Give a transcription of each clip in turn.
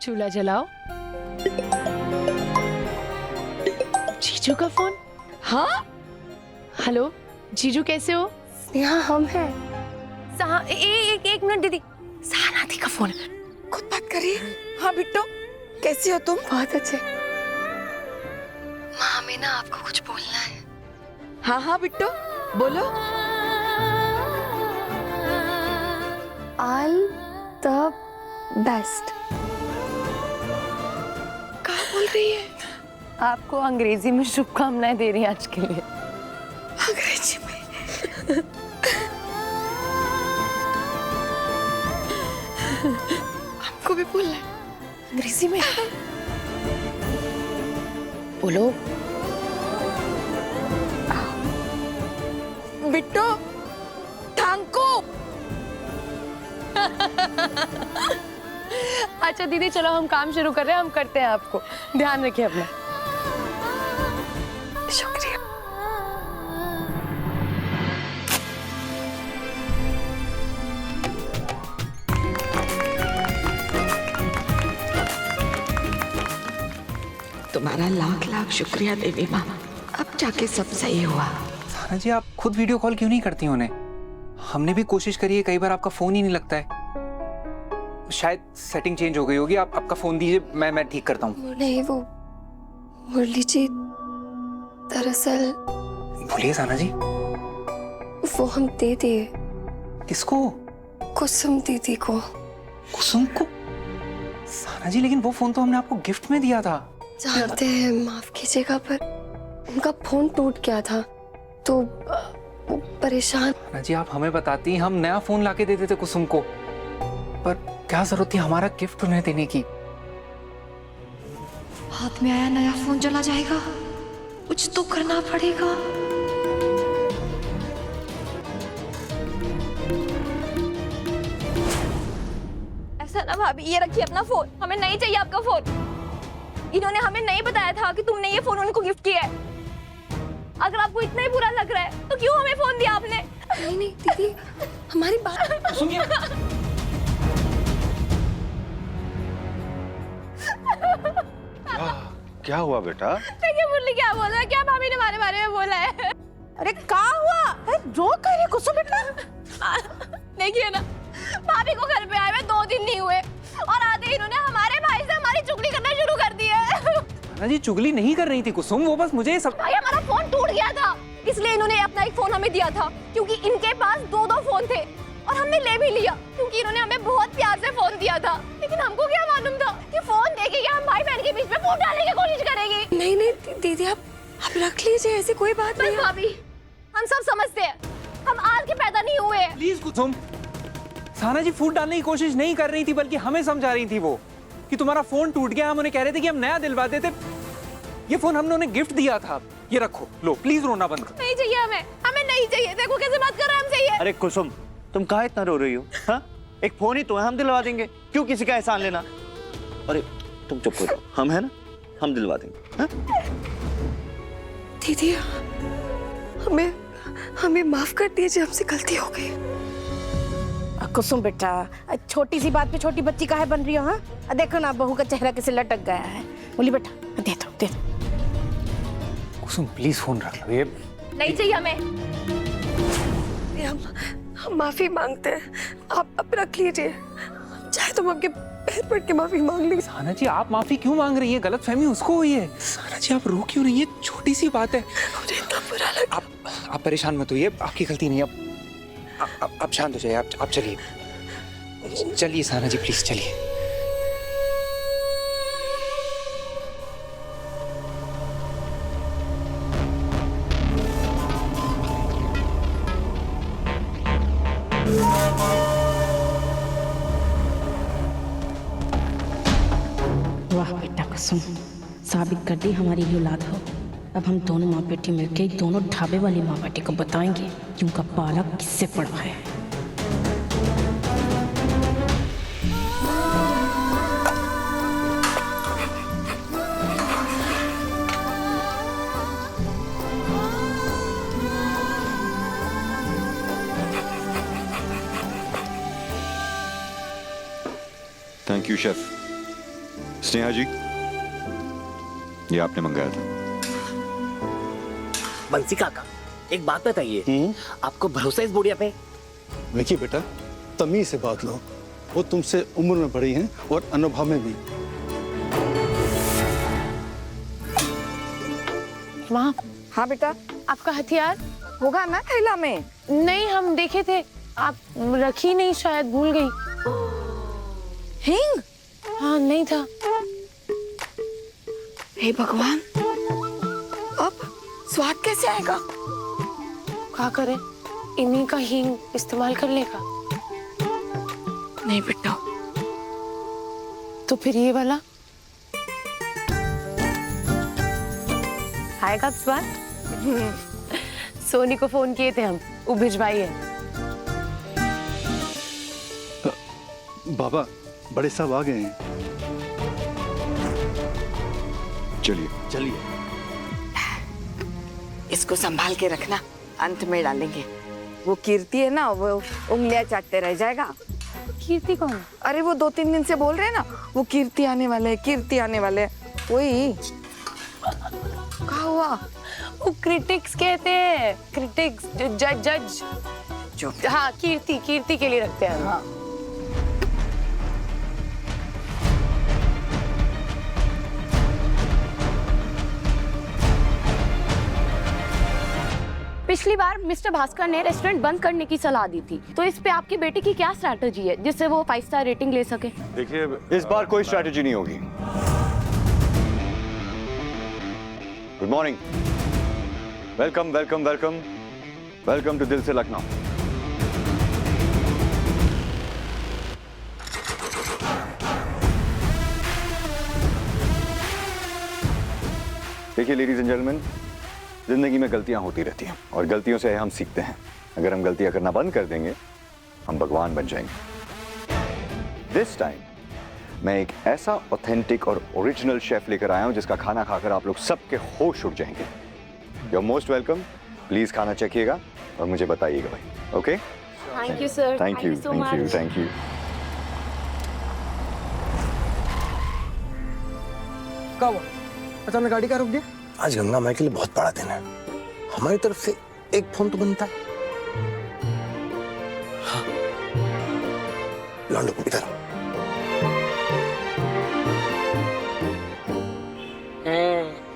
चूल्हा जलाओ। जीजू का फोन। हाँ हेलो जीजू, कैसे हो? यहाँ हम हैं। एक मिनट दीदी, सहानादी का फोन। खुद बात करिए। हाँ बिट्टो, कैसी हो तुम? बहुत अच्छे। माँ, हमें ना आपको कुछ बोलना है। हाँ हाँ बिट्टो, बोलो। All the best. क्या बोल रही है? आपको अंग्रेजी में शुभकामनाएं दे रही हैं आज के लिए। अंग्रेजी में? हमको भी बोलना है अंग्रेजी में बोलो। बिट्टो, थांको। अच्छा दीदी चलो हम काम शुरू कर रहे हैं, हम करते हैं। आपको ध्यान रखिए अपना। शुक्रिया। तुम्हारा लाख लाख शुक्रिया देवी माँ, अब जाके सब सही हुआ। सहाना जी, आप खुद वीडियो कॉल क्यों नहीं करती उन्हें? हमने भी कोशिश करी है, कई बार आपका फोन ही नहीं लगता है। शायद सेटिंग चेंज हो गई होगी। आप आपका फोन दीजिए, मैं ठीक करता हूँ। नहीं, वो मुरली जी दरअसल बोलिए सहाना जी। वो हम दे दिए किसको? कुसुम दीदी को। कुसुम को? सहाना जी, लेकिन वो फोन तो हमने आपको गिफ्ट में दिया था। जानते हैं, माफ कीजिएगा, पर उनका फोन टूट गया था तो वो परेशान। सहाना जी, आप हमें बताती, हम नया फोन लाके दे देते कुसुम को। पर क्या जरूरत थी हमारा गिफ्ट उन्हें देने की? हाथ में आया नया फोन चला जाएगा, कुछ तो करना पड़ेगा। ऐसा ना भाभी, ये रखिए अपना फोन, हमें नहीं चाहिए आपका फोन। इन्होंने हमें नहीं बताया था कि तुमने ये फोन उनको गिफ्ट किया है। अगर आपको इतना ही बुरा लग रहा है तो क्यों हमें फोन दिया आपने? नहीं नहीं दीदी, हमारी बात सुनिए। क्या हुआ बेटा? देखिए मुरली क्या बोल रहा है, क्या भाभी ने हमारे बारे में बोला है। अरे क्या हुआ? रो कर रही कुसुम बेटा? देखिए ना, भाभी को घर पे आए हुए 2 दिन नहीं हुए और आते ही इन्होंने हमारे भाई से हमारी चुगली करना शुरू कर दी है। सहाना जी, चुगली नहीं कर रही थी कुसुम, वो बस मुझे सब। भाई हमारा फोन टूट गया था, इसलिए इन्होंने अपना एक फोन हमें दिया था, क्योंकि इनके पास 2 फोन थे और हमने ले भी लिया क्योंकि इन्होंने हमें बहुत प्यार से फोन दिया था। लेकिन हमको क्या मालूम था कि फोन देके हम भाई बहन के बीच में फूट डालने की कोशिश करेगी। नहीं नहीं दीदी, आप रख लीजिए, ऐसी कोई बात नहीं बस है। भाभी, हम सब समझते हैं, हम आज के पैदा नहीं हुए हैं। प्लीज कुसुम। सहाना जी फूट डालने की कोशिश नहीं कर रही थी, बल्कि हमें समझा रही थी वो कि तुम्हारा फोन टूट गया। हम उन्हें कह रहे थे कि हम नया दिलवा देते। ये फोन हमने उन्हें गिफ्ट दिया था। ये रखो, लो प्लीज रोना बंद करो। नहीं चाहिए हमें, हमें नहीं चाहिए। देखो कैसे बात कर रहे हैं हमसे ये। अरे कुसुम, तुम काहे इतना रो रही हो? हाँ, एक फोन ही तो है, हम दिलवा देंगे। क्यों किसी का एहसान लेना? अरे तुम चुप करो, हम है ना, हम दिलवा देंगे। हाँ? दीदी, हमें माफ कर दीजिए, हमसे गलती हो गई। कुसुम बेटा, छोटी सी बात पे छोटी बच्ची काहे बन रही हो? हाँ, देखो ना बहू का चेहरा कैसे लटक गया है। बोली बेटा, दे दो दे दो। कुसुम प्लीज फोन रख लो। ये नहीं चाहिए हमें। हम माफी मांगते हैं, आप अब रख लीजिए। चाहे तुम आपके पैर पड़ के माफी मांग लीजिए। सहाना जी, आप माफी क्यों मांग रही है? गलतफहमी उसको हुई है। सहाना जी, आप रो क्यों रही है? छोटी सी बात है। मुझे इतना बुरा लगा। आप परेशान मत होइए, आपकी गलती नहीं है। आप शांत हो जाइए। आप चलिए चलिए सहाना जी, प्लीज चलिए। वाह बेटा कुसुम, साबित कर दी हमारी ही औलाद हो। अब हम दोनों माँ बेटी मिलकर दोनों ढाबे वाली माँ बेटी को बताएंगे कि उनका पाला किससे पड़ा है। थैंक यू शेफ, स्नेहा जी, ये आपने मंगाया था। बंसी काका, एक बात बताइए, आपको भरोसा इस बुढ़िया पे? देखिए बेटा, तमीज से बात लो। वो तुमसे उम्र में बड़ी हैं और अनुभव में भी। माँ, हाँ बेटा, आपका हथियार? होगा ना थैला में। नहीं, हम देखे थे, आप रखी नहीं, शायद भूल गई। हिंग? हाँ, नहीं था। हे भगवान, अब स्वाद कैसे आएगा? क्या करें, इन्हीं का हींग इस्तेमाल कर लेगा। नहीं बेटा। तो फिर ये वाला आएगा स्वाद? सोनी को फोन किए थे हम, वो भिजवाई है। बाबा, बड़े साहब आ गए हैं। चलिए चलिए। इसको संभाल के रखना, अंत में डालेंगे। वो कीर्ति है ना, वो उंगलियां चाटते रह जाएगा। कीर्ति कौन? अरे वो 2-3 दिन से बोल रहे हैं ना, वो कीर्ति आने वाले है, कीर्ति आने वाले है। वही। क्या हुआ? वो क्रिटिक्स कहते हैं, क्रिटिक्स, जज। जो हाँ, कीर्ति के लिए रखते हैं। हाँ। पिछली बार मिस्टर भास्कर ने रेस्टोरेंट बंद करने की सलाह दी थी, तो इस पे आपकी बेटी की क्या स्ट्रैटेजी है जिससे वो 5 स्टार रेटिंग ले सके? देखिए, इस बार कोई स्ट्रैटेजी नहीं होगी। Good morning, welcome welcome welcome welcome to दिल से लखनऊ। देखिए लेडीज एंड जेंटलमैन, जिंदगी में गलतियां होती रहती हैं और गलतियों से हम सीखते हैं। अगर हम गलतियां करना बंद कर देंगे, हम भगवान बन जाएंगे। दिस टाइम मैं एक ऐसा ऑथेंटिक और ओरिजिनल शेफ लेकर आया हूं जिसका खाना खाकर आप लोग सबके होश उड़ जाएंगे। You are most welcome. Please खाना चखिएगा और मुझे बताइएगा भाई। Okay? Thank you sir. Thank you, thank you, thank you. क्या हुआ? अचानक गाड़ी का रुक गया? आज गंगा माई के लिए बहुत बड़ा दिन है। हमारी तरफ से एक फोन तो बनता है। हाँ। लौंडो इधर।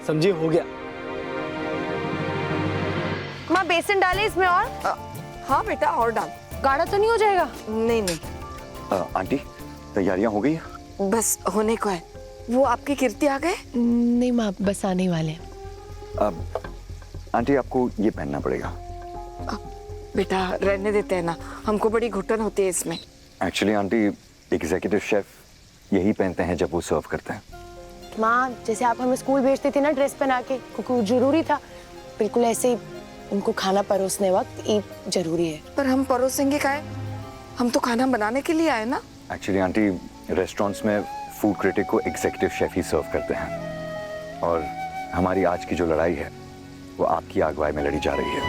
समझी, हो गया। माँ, बेसन डाले इसमें और? हाँ बेटा, और डाल। गाढ़ा तो नहीं हो जाएगा? नहीं नहीं, आंटी, तैयारियां हो गई? बस होने को है। वो आपकी कीर्ति आ गए? नहीं माँ, बस आने वाले हैं। आंटी, आपको ये पहनना पड़ेगा। बेटा रहने देते हैं ना, हमको बड़ी घुटन होती है इसमें। एक्चुअली आंटी, एग्जीक्यूटिव शेफ यही पहनते हैं जब वो सर्व करते हैं। माँ, जैसे आप हमें स्कूल भेजते थे ना ड्रेस पहना के, क्योंकि जरूरी था, बिल्कुल ऐसे ही उनको खाना परोसने वक्त ये जरूरी है। पर हम परोसेंगे क्या है? हम तो खाना बनाने के लिए आए ना। एक्चुअली आंटी, रेस्टोरेंट्स में फूड क्रिटिक को एग्जीक्यूटिव शेफ ही सर्व करते हैं और हमारी आज की जो लड़ाई है वो आपकी अगुवाई में लड़ी जा रही है।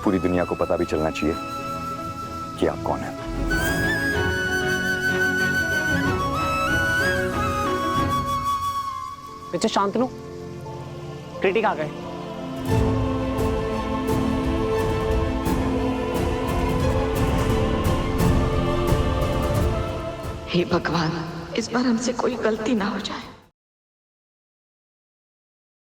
पूरी दुनिया को पता भी चलना चाहिए कि आप कौन हैं। अच्छा शांत लो, क्रिटिक आ गए। हे भगवान, इस बार हमसे कोई गलती ना हो जाए।